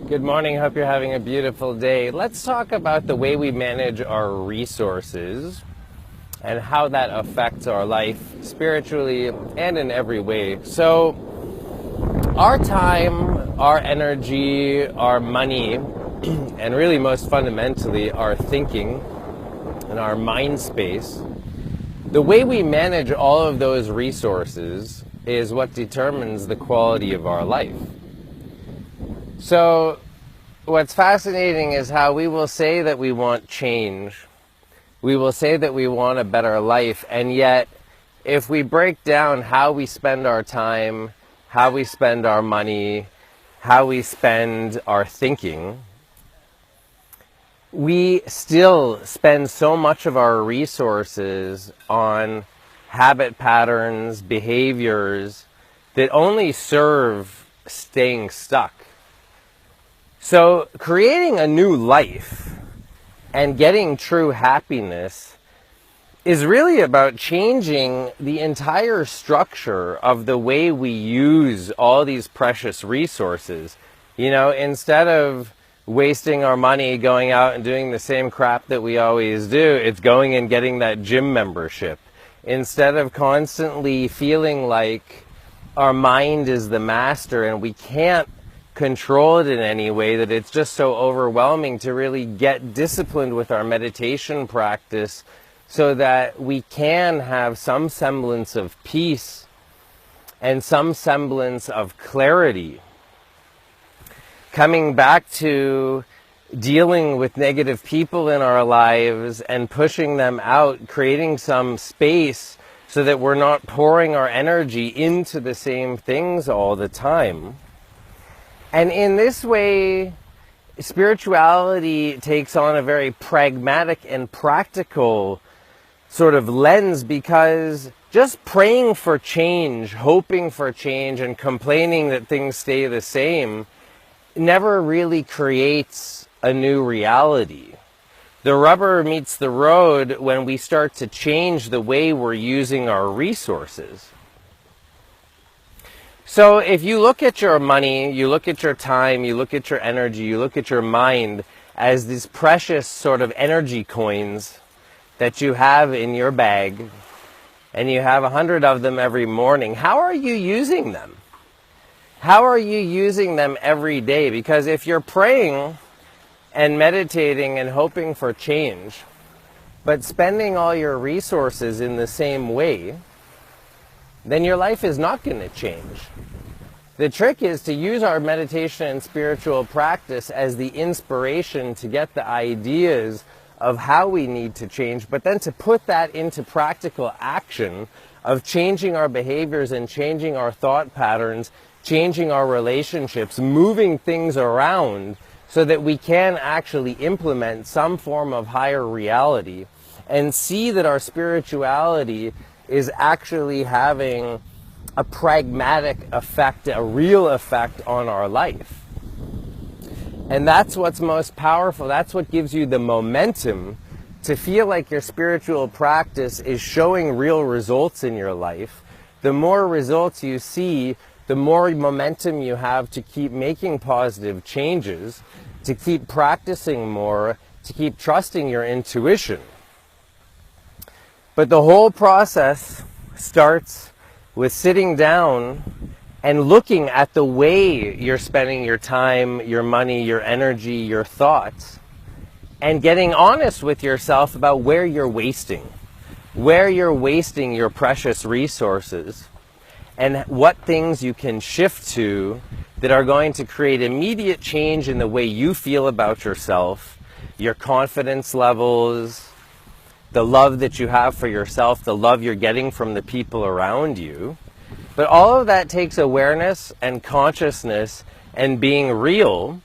Good morning. Hope you're having a beautiful day. Let's talk about the way we manage our resources and how that affects our life spiritually and in every way. So, our time, our energy, our money, and really most fundamentally, our thinking and our mind space, the way we manage all of those resources is what determines the quality of our life. So, what's fascinating is how we will say that we want change. We will say that we want a better life, and yet, if we break down how we spend our time, how we spend our money, how we spend our thinking, we still spend so much of our resources on habit patterns, behaviors that only serve staying stuck. So creating a new life and getting true happiness is really about changing the entire structure of the way we use all these precious resources. You know, instead of wasting our money going out and doing the same crap that we always do, it's going and getting that gym membership. Instead of constantly feeling like our mind is the master and we can't control it in any way, that it's just so overwhelming, to really get disciplined with our meditation practice so that we can have some semblance of peace and some semblance of clarity. Coming back to dealing with negative people in our lives and pushing them out, creating some space so that we're not pouring our energy into the same things all the time. And in this way, spirituality takes on a very pragmatic and practical sort of lens, because just praying for change, hoping for change, and complaining that things stay the same never really creates a new reality. The rubber meets the road when we start to change the way we're using our resources. So if you look at your money, you look at your time, you look at your energy, you look at your mind as these precious sort of energy coins that you have in your bag, and you have 100 of them every morning, how are you using them? How are you using them every day? Because if you're praying and meditating and hoping for change, but spending all your resources in the same way, then your life is not going to change. The trick is to use our meditation and spiritual practice as the inspiration to get the ideas of how we need to change, but then to put that into practical action of changing our behaviors and changing our thought patterns, changing our relationships, moving things around so that we can actually implement some form of higher reality and see that our spirituality is actually having a pragmatic effect, a real effect on our life. And that's what's most powerful. That's what gives you the momentum to feel like your spiritual practice is showing real results in your life. The more results you see, the more momentum you have to keep making positive changes, to keep practicing more, to keep trusting your intuition. But the whole process starts with sitting down and looking at the way you're spending your time, your money, your energy, your thoughts, and getting honest with yourself about where you're wasting your precious resources, and what things you can shift to that are going to create immediate change in the way you feel about yourself, your confidence levels, the love that you have for yourself, the love you're getting from the people around you. But all of that takes awareness and consciousness and being real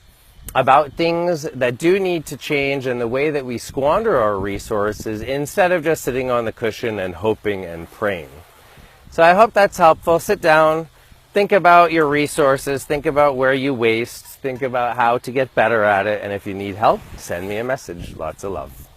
about things that do need to change and the way that we squander our resources, instead of just sitting on the cushion and hoping and praying. So I hope that's helpful. Sit down, think about your resources, think about where you waste, think about how to get better at it, and if you need help, send me a message. Lots of love.